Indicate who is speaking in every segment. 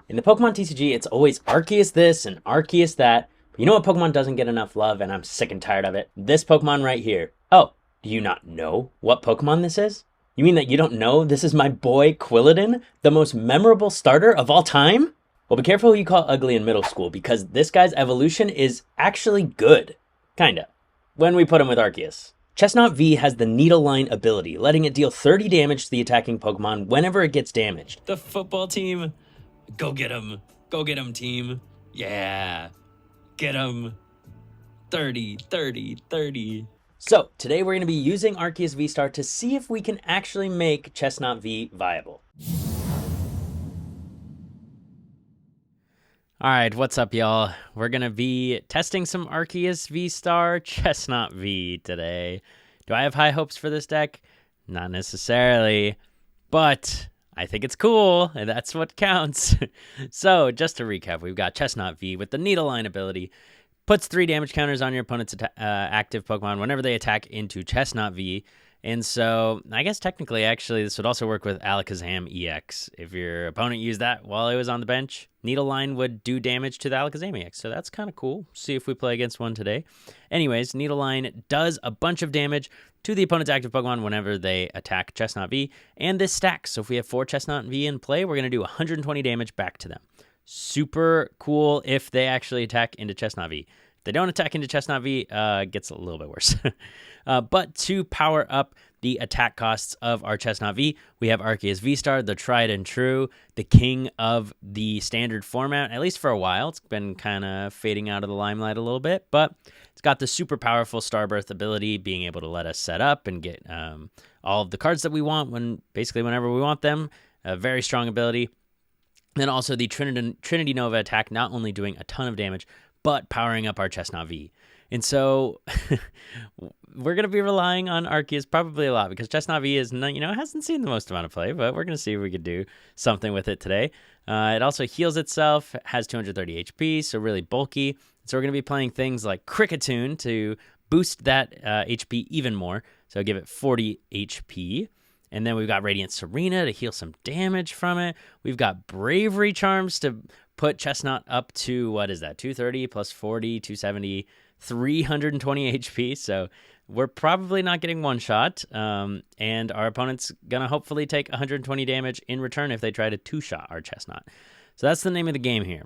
Speaker 1: In the Pokemon TCG, it's always Arceus this and Arceus that. But you know what Pokemon doesn't get enough love, and I'm sick and tired of it? This Pokemon right here. Oh, do you not know what Pokemon this is? You mean that you don't know this is my boy Quilladin, the most memorable starter of all time? Well, be careful who you call ugly in middle school, because this guy's evolution is actually good. Kinda. When we put him with Arceus. Chesnaught V has the Needle Line ability, letting it deal 30 damage to the attacking Pokemon whenever it gets damaged. The football team, go get him. Go get him, team. Yeah. Get him. 30, 30, 30. So, today we're going to be using Arceus V-Star to see if we can actually make Chesnaught V viable. Alright, what's up, y'all? We're going to be testing some Arceus V-Star Chesnaught V today. Do I have high hopes for this deck? Not necessarily, but I think it's cool, and that's what counts. So, just to recap, we've got Chesnaught V with the Needle Line ability. Puts 3 damage counters on your opponent's active Pokemon whenever they attack into Chesnaught V. And so, I guess technically, actually, this would also work with Alakazam EX. If your opponent used that while it was on the bench, Needle Line would do damage to the Alakazam EX. So that's kind of cool. See if we play against one today. Anyways, Needle Line does a bunch of damage to the opponent's active Pokemon whenever they attack Chesnaught V. And this stacks. So if we have 4 Chesnaught V in play, we're going to do 120 damage back to them. Super cool if they actually attack into Chesnaught V. If they don't attack into Chesnaught V, it gets a little bit worse. But to power up the attack costs of our Chesnaught V, we have Arceus V-Star, the tried and true, the king of the standard format, at least for a while. It's been kind of fading out of the limelight a little bit, but it's got the super powerful Starbirth ability, being able to let us set up and get all of the cards that we want basically whenever we want them. A very strong ability. Then also the Trinity Nova attack, not only doing a ton of damage, but powering up our Chesnaught V. And so we're going to be relying on Arceus probably a lot because Chesnaught V is, hasn't seen the most amount of play, but we're going to see if we could do something with it today. It also heals itself, has 230 HP, so really bulky. So we're going to be playing things like Kricketune to boost that HP even more. So give it 40 HP. And then we've got Radiant Serena to heal some damage from it. We've got Bravery Charms to put Chesnaught up to, 230 plus 40, 270, 320 HP. So we're probably not getting one shot. And our opponent's going to hopefully take 120 damage in return if they try to two-shot our Chesnaught. So that's the name of the game here.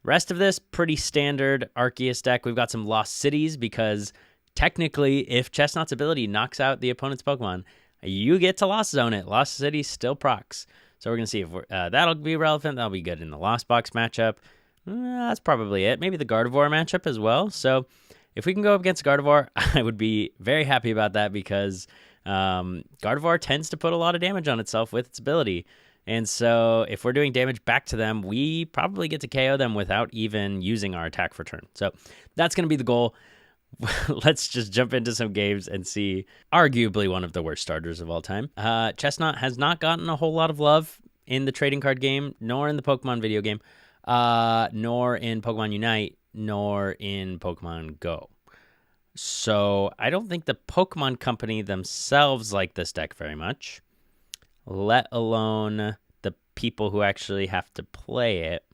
Speaker 1: Rest of this, pretty standard Arceus deck. We've got some Lost Cities because technically if Chesnaught's ability knocks out the opponent's Pokemon, you get to Lost Zone it. Lost City still procs. So we're going to see if that'll be relevant. That'll be good in the Lost Box matchup. That's probably it. Maybe the Gardevoir matchup as well. So if we can go up against Gardevoir, I would be very happy about that because Gardevoir tends to put a lot of damage on itself with its ability. And so if we're doing damage back to them, we probably get to KO them without even using our attack for turn. So that's going to be the goal. Let's just jump into some games and see arguably one of the worst starters of all time. Chesnaught has not gotten a whole lot of love in the trading card game, nor in the Pokemon video game, nor in Pokemon Unite, nor in Pokemon Go. So I don't think the Pokemon Company themselves like this deck very much, let alone the people who actually have to play it.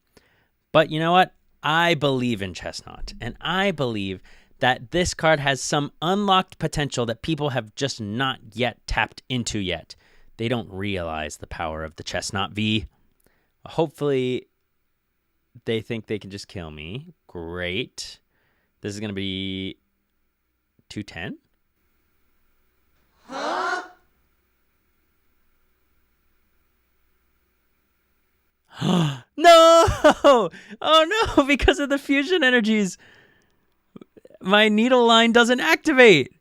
Speaker 1: But you know what? I believe in Chesnaught, and I believe that this card has some unlocked potential that people have just not yet tapped into yet. They don't realize the power of the Chesnaught V. Hopefully, they think they can just kill me. Great. This is going to be 210? Huh? No! Oh no, because of the fusion energies. My Needle Line doesn't activate.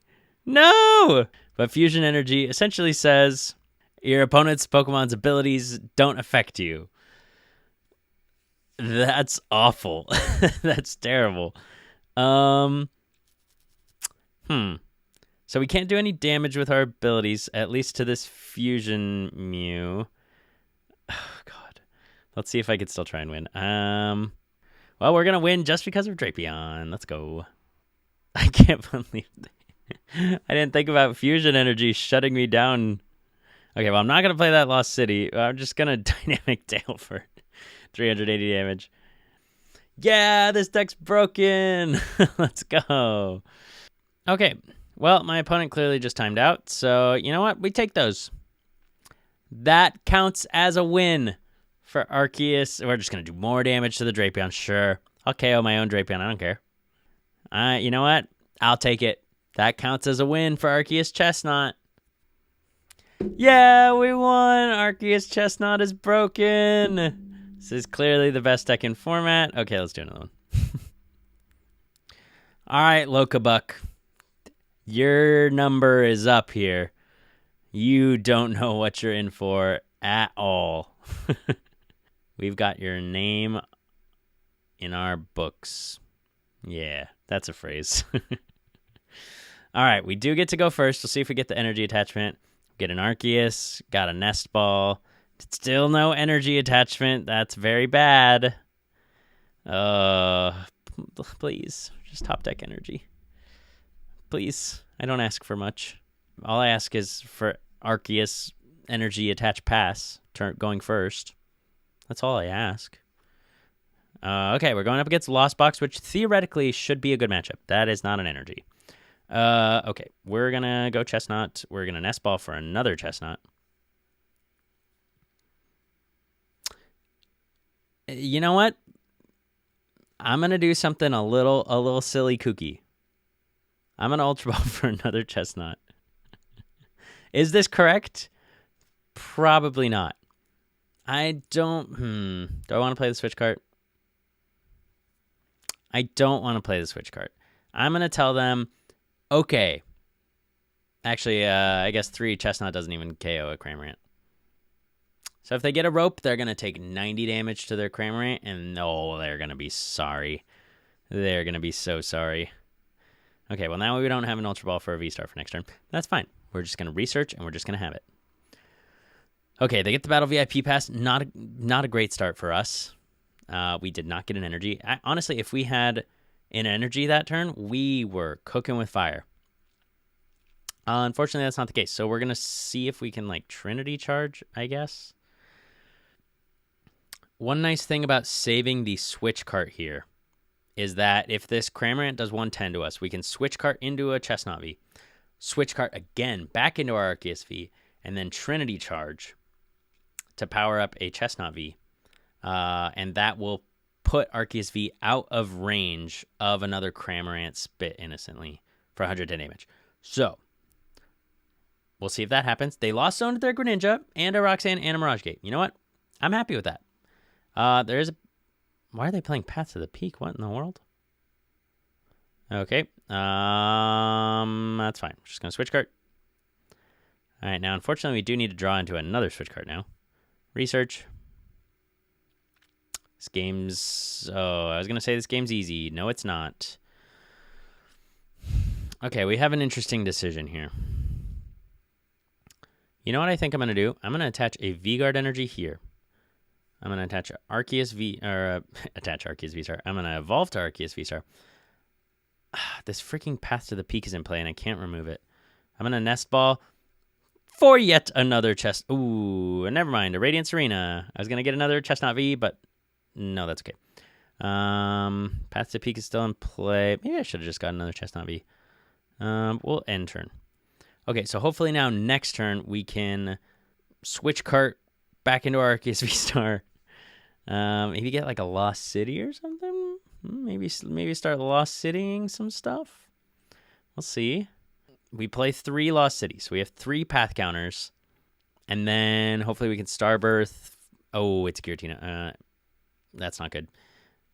Speaker 1: No! But Fusion Energy essentially says your opponent's Pokemon's abilities don't affect you. That's awful. That's terrible. So we can't do any damage with our abilities, at least to this Fusion Mew. Oh, God. Let's see if I can still try and win. Well, we're going to win just because of Drapion. Let's go. I can't believe that. I didn't think about Fusion Energy shutting me down. Okay, well, I'm not going to play that Lost City. I'm just going to Dynamic Tail for it. 380 damage. Yeah, this deck's broken. Let's go. Okay, well, my opponent clearly just timed out, so you know what? We take those. That counts as a win for Arceus. We're just going to do more damage to the Drapion. Sure, I'll KO my own Drapion. I don't care. You know what? I'll take it. That counts as a win for Arceus Chesnaught. Yeah, we won. Arceus Chesnaught is broken. This is clearly the best deck in format. Okay, let's do another one. All right, Locabuck. Your number is up here. You don't know what you're in for at all. We've got your name in our books. Yeah, that's a phrase. All right, we do get to go first. We'll see if we get the energy attachment. Get an Arceus, got a Nest Ball. Still no energy attachment. That's very bad. Please, just top deck energy. Please, I don't ask for much. All I ask is for Arceus energy attached pass going first. That's all I ask. Okay, we're going up against Lost Box, which theoretically should be a good matchup. That is not an energy. Okay, we're going to go Chesnaught. We're going to Nest Ball for another Chesnaught. You know what? I'm going to do something a little silly kooky. I'm going to Ultra Ball for another Chesnaught. Is this correct? Probably not. I don't... Do I want to play the switch card? I don't want to play the switch card. I'm going to tell them, okay. Actually, I guess 3 Chesnaught doesn't even KO a Cramorant. So if they get a rope, they're going to take 90 damage to their Cramorant, and they're going to be sorry. They're going to be so sorry. Okay, well, now we don't have an Ultra Ball for a V-Star for next turn. That's fine. We're just going to research, and we're just going to have it. Okay, they get the Battle VIP Pass. Not a great start for us. We did not get an energy. Honestly, if we had an energy that turn, we were cooking with fire. Unfortunately, that's not the case. So we're going to see if we can, Trinity Charge, I guess. One nice thing about saving the switch cart here is that if this Cramorant does 110 to us, we can switch cart into a Chesnaught V, switch cart again back into our Arceus V, and then Trinity Charge to power up a Chesnaught V. And that will put Arceus V out of range of another Cramorant Spit innocently for 110 damage. So, we'll see if that happens. They lost Zone to their Greninja and a Roxanne and a Mirage Gate. You know what? I'm happy with that. Why are they playing Path to the Peak? What in the world? Okay. That's fine. Just going to switch cart. All right, now, unfortunately, we do need to draw into another switch cart now. Research. This game's... Oh, I was going to say this game's easy. No, it's not. Okay, we have an interesting decision here. You know what I think I'm going to do? I'm going to attach a V-Guard energy here. I'm going to attach Arceus V... attach Arceus V-Star. I'm going to evolve to Arceus V-Star. This freaking Path to the Peak is in play, and I can't remove it. I'm going to Nest Ball for yet another chest. Ooh, never mind. A Radiant Serena. I was going to get another Chesnaught V, but no, that's okay. Path to the Peak is still in play. Maybe I should have just got another Chesnaught V. We'll end turn. Okay, so hopefully now next turn we can switch cart back into our Arceus V-Star. Maybe get a Lost City or something? Maybe start Lost Citying some stuff? We'll see. We play 3 Lost Cities, so we have 3 path counters. And then hopefully we can Starbirth. Oh, it's Giratina. That's not good.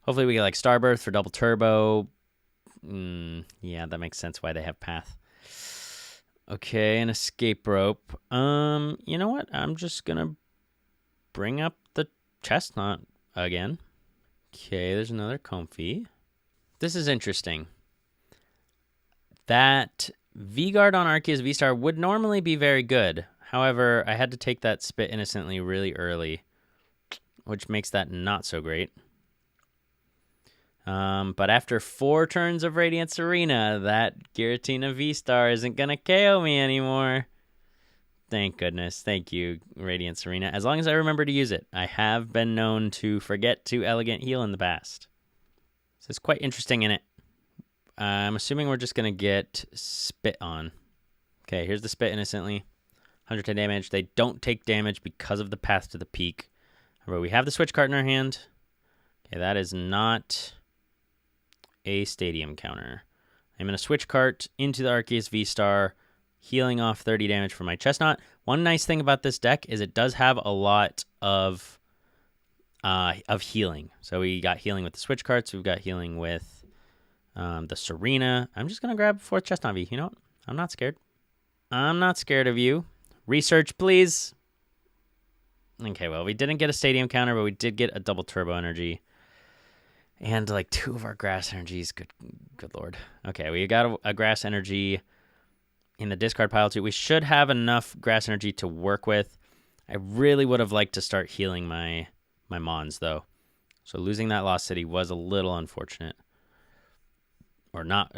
Speaker 1: Hopefully we get Starbirth for double turbo. Yeah, that makes sense why they have path. Okay, an escape rope. You know what? I'm just gonna bring up the Chesnaught again. Okay, there's another Comfy. This is interesting. That V-Guard on Arceus V-Star would normally be very good. However, I had to take that Spit innocently really early, which makes that not so great. But after 4 turns of Radiant Serena, that Giratina V-Star isn't going to KO me anymore. Thank goodness. Thank you, Radiant Serena. As long as I remember to use it. I have been known to forget to Elegant Heal in the past. So it's quite interesting in it. I'm assuming we're just going to get Spit on. Okay, here's the Spit innocently. 110 damage. They don't take damage because of the path to the peak. But we have the switch card in our hand. Okay, that is not a stadium counter. I'm going to switch cart into the Arceus V-Star, healing off 30 damage for my Chesnaught. One nice thing about this deck is it does have a lot of healing. So we got healing with the switch carts. We've got healing with the Serena. I'm just going to grab 4th Chesnaught V. You know what? I'm not scared. I'm not scared of you. Research, please. Okay, well, we didn't get a stadium counter, but we did get a double turbo energy. And like 2 of our grass energies. Good lord. Okay, we got a grass energy in the discard pile too. We should have enough grass energy to work with. I really would have liked to start healing my Mons though. So losing that Lost City was a little unfortunate. Or not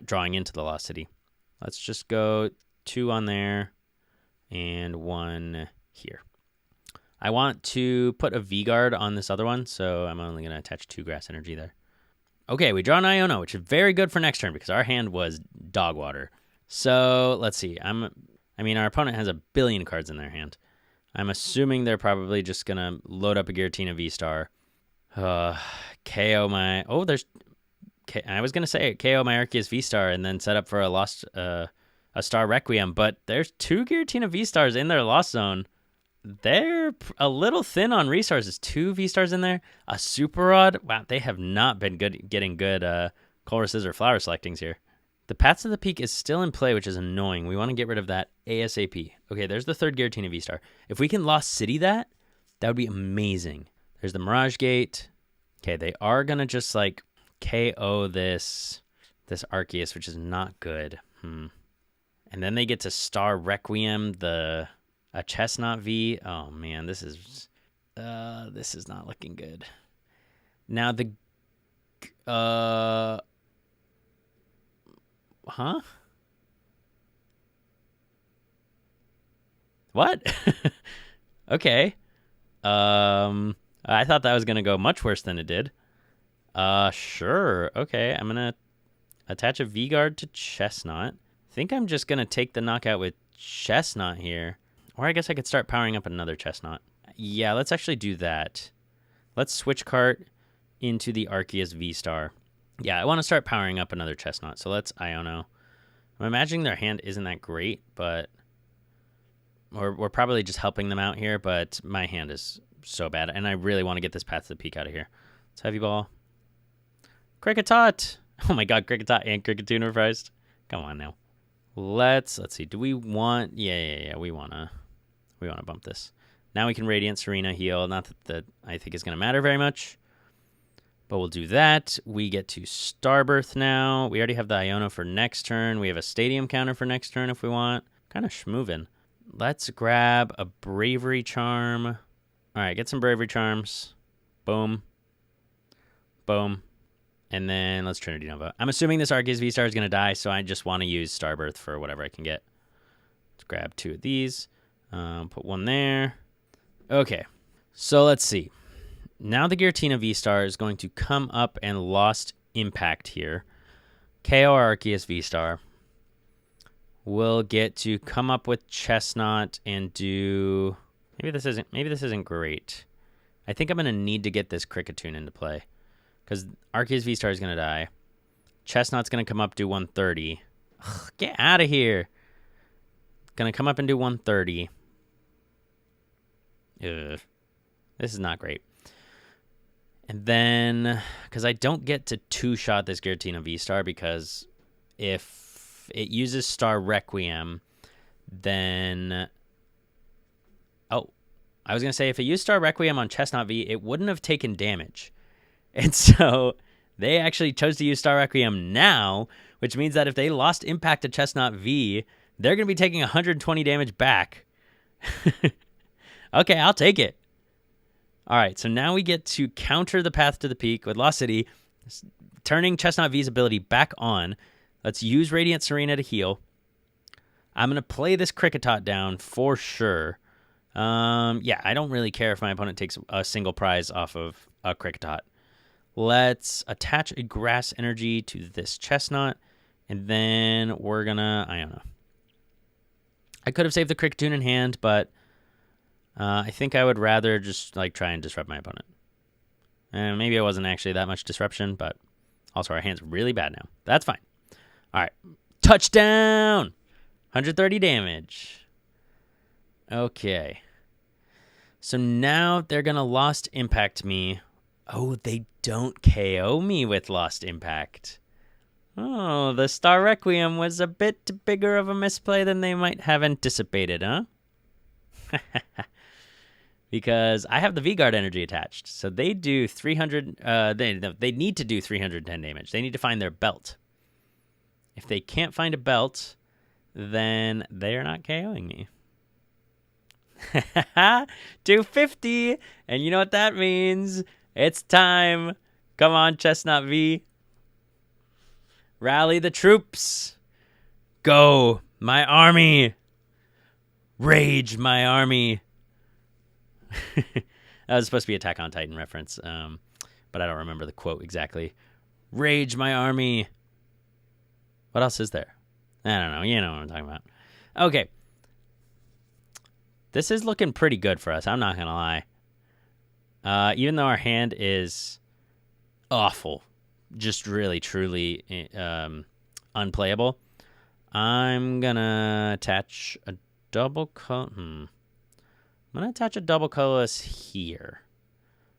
Speaker 1: drawing into the Lost City. Let's just go 2 on there and 1 here. I want to put a V-Guard on this other one, so I'm only going to attach 2 grass energy there. Okay, we draw an Iono, which is very good for next turn because our hand was dog water. So let's see. our opponent has a billion cards in their hand. I'm assuming they're probably just going to load up a Giratina V-Star. KO my... Oh, there's... I was going to say KO my Arceus V-Star and then set up for a Star Requiem, but there's 2 Giratina V-Stars in their Lost Zone. They're a little thin on resources. 2 V-Stars in there. A Super Rod. Wow, they have not been getting good Choluses or Flower Selectings here. The Paths to the Peak is still in play, which is annoying. We want to get rid of that ASAP. Okay, there's the 3rd Giratina V-Star. If we can Lost City that would be amazing. There's the Mirage Gate. Okay, they are going to just like KO this Arceus, which is not good. And then they get to Star Requiem, a Chesnaught V. Oh man, this is not looking good. Now What? Okay. I thought that was gonna go much worse than it did. Sure. Okay, I'm gonna attach a V-Guard to Chesnaught. I think I'm just gonna take the knockout with Chesnaught here. Or I guess I could start powering up another Chesnaught. Yeah, let's actually do that. Let's switch cart into the Arceus V-Star. Yeah, I want to start powering up another Chesnaught, so let's Iono. I'm imagining their hand isn't that great, but... We're probably just helping them out here, but my hand is so bad, and I really want to get this Path to the Peak out of here. Let's Heavy Ball. Kricketot! Oh my god, Kricketot and Kricketune revised. Come on now. Let's see. Do we want... Yeah, we want to bump this. Now we can Radiant Serena heal. Not that I think is going to matter very much. But we'll do that. We get to Starbirth now. We already have the Iono for next turn. We have a Stadium counter for next turn if we want. Kind of schmoovin'. Let's grab a Bravery Charm. All right, get some Bravery Charms. Boom. Boom. And then let's Trinity Nova. I'm assuming this Arceus V-Star is going to die, so I just want to use Starbirth for whatever I can get. Let's grab 2 of these. Put 1 there. Okay, so let's see. Now the Giratina V-Star is going to come up and Lost Impact here. KO Arceus V-Star. We'll get to come up with Chesnaught and do... Maybe this isn't great. I think I'm going to need to get this Kricketune into play. Because Arceus V-Star is going to die. Chestnaught's going to come up, do 130. Ugh, get out of here. Going to come up and do 130. Ugh. This is not great. And then, because I don't get to 2-shot this Giratina V-Star, because if it uses Star Requiem, then... Oh, I was going to say, if it used Star Requiem on Chesnaught V, it wouldn't have taken damage. And so they actually chose to use Star Requiem now, which means that if they lost impact to Chesnaught V, they're going to be taking 120 damage back. Okay, I'll take it. All right, so now we get to counter the Path to the Peak with Lost City, turning Chesnaught V's ability back on. Let's use Radiant Serena to heal. I'm going to play this Cricketot down for sure. Yeah, I don't really care if my opponent takes a single prize off of a Cricketot. Let's attach a grass energy to this Chesnaught, and then we're going to Iono. I could have saved the Cricketune in hand, but I think I would rather just like try and disrupt my opponent. And maybe it wasn't actually that much disruption, but also our hand's really bad now. That's fine. All right. Touchdown! 130 damage. Okay. So now they're going to Lost Impact me. Oh, they don't KO me with Lost Impact. Oh, the Star Requiem was a bit bigger of a misplay than they might have anticipated, huh? Because I have the V-Guard energy attached. So they do 300... they need to do 310 damage. They need to find their belt. If they can't find a belt, then they are not KOing me. 250! And you know what that means? It's time. Come on, Chesnaught V. Rally the troops. Go, my army. Rage, my army. That was supposed to be Attack on Titan reference, but I don't remember the quote exactly. Rage, my army. What else is there? I don't know. You know what I'm talking about. Okay. This is looking pretty good for us. I'm not going to lie. Even though our hand is awful, just really, truly unplayable, I'm going to attach a double I'm going to attach a double colorless here.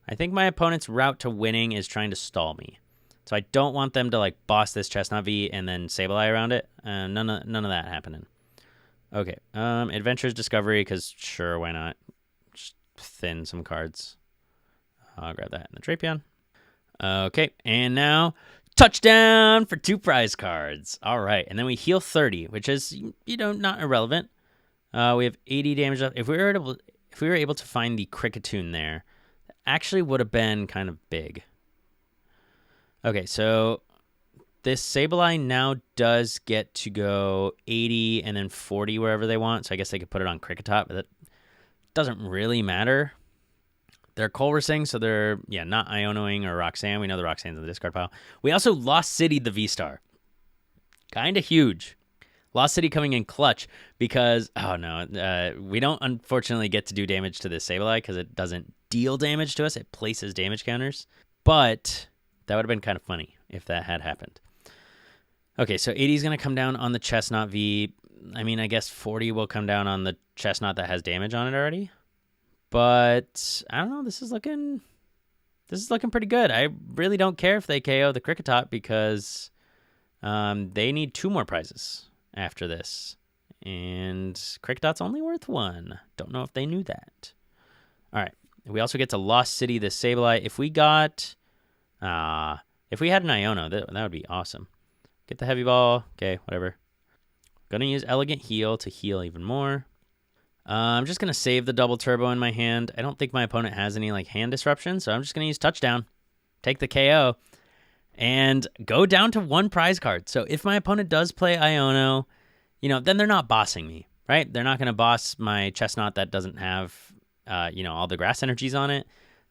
Speaker 1: I think my opponent's route to winning is trying to stall me. So I don't want them to like boss this Chesnaught V and then Sableye around it. None of that happening. Okay. Adventures Discovery, because sure, why not? Just thin some cards. I'll grab that in the Drapion. Okay, and now touchdown for 2 prize cards. All right, and then we heal 30, which is not irrelevant. We have 80 damage left. If we were able to find the Cricketune there, that actually would have been kind of big. Okay, so this Sableye now does get to go 80 and then 40 wherever they want. So I guess they could put it on Cricketot, but that doesn't really matter. They're Culversing, so they're, not Ionoing or Roxanne. We know the Roxanne's in the discard pile. We also Lost City'd the V-Star. Kind of huge. Lost City coming in clutch because, we don't unfortunately get to do damage to this Sableye because it doesn't deal damage to us. It places damage counters. But that would have been kind of funny if that had happened. Okay, so 80 is going to come down on the Chesnaught V. I mean, I guess 40 will come down on the Chesnaught that has damage on it already. But I don't know. This is looking pretty good. I really don't care if they KO the Cricketot because they need 2 more prizes after this, and Cricketot's only worth 1. Don't know if they knew that. All right. We also get to Lost City the Sableye. If we had an Iono, that would be awesome. Get the Heavy Ball. Okay, whatever. Gonna use Elegant Heal to heal even more. I'm just going to save the double turbo in my hand. I don't think my opponent has any hand disruption, so I'm just going to use Touchdown, take the KO, and go down to 1 prize card. So if my opponent does play Iono, then they're not bossing me, right? They're not going to boss my Chesnaught that doesn't have, all the grass energies on it.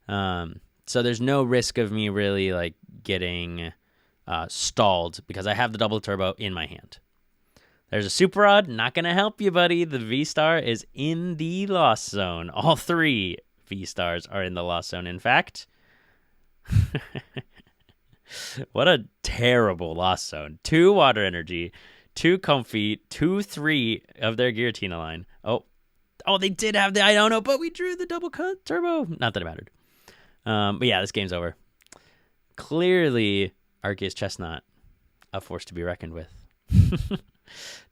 Speaker 1: So there's no risk of me really getting stalled because I have the double turbo in my hand. There's a Super Rod. Not going to help you, buddy. The V-Star is in the Lost Zone. All 3 V-Stars are in the Lost Zone, in fact. What a terrible Lost Zone. 2 Water Energy, 2 Comfy, 2 3 of their Giratina line. Oh, they did have the Iono, but we drew the double cut turbo. Not that it mattered. But yeah, this game's over. Clearly, Arceus Chesnaught, a force to be reckoned with.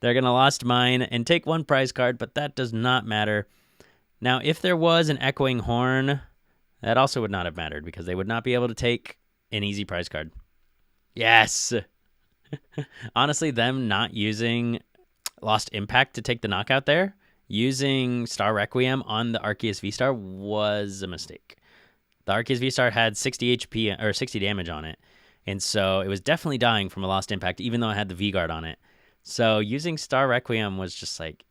Speaker 1: They're going to Lost Mine and take 1 prize card, but that does not matter. Now, if there was an Echoing Horn, that also would not have mattered because they would not be able to take an easy prize card. Yes! Honestly, them not using Lost Impact to take the knockout there, using Star Requiem on the Arceus V-Star was a mistake. The Arceus V-Star had 60 HP or 60 damage on it, and so it was definitely dying from a Lost Impact, even though it had the V-Guard on it. So using Star Requiem was just like,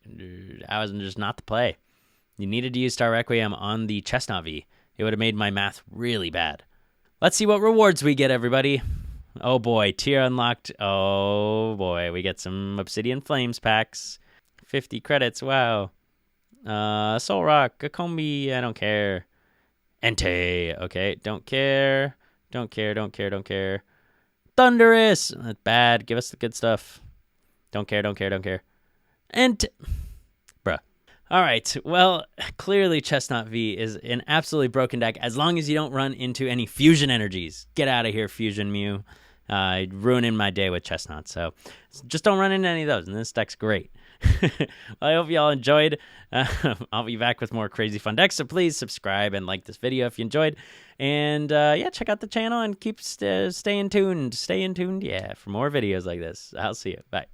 Speaker 1: I was just not the play. You needed to use Star Requiem on the Chesnaught V. It would have made my math really bad. Let's see what rewards we get, everybody. Oh boy, tier unlocked. Oh boy, we get some Obsidian Flames packs. 50 credits, wow. Soul Rock, Gacombi, I don't care. Entei, okay, don't care. Don't care. Thunderous, that's bad, give us the good stuff. Don't care. And, bruh. All right, well, clearly Chesnaught V is an absolutely broken deck as long as you don't run into any fusion energies. Get out of here, Fusion Mew. Ruining my day with Chesnaught, so just don't run into any of those, and this deck's great. Well, I hope you all enjoyed. I'll be back with more crazy fun decks, so please subscribe and like this video if you enjoyed. And yeah, check out the channel and keep staying tuned. Stay tuned, yeah, for more videos like this. I'll see you. Bye.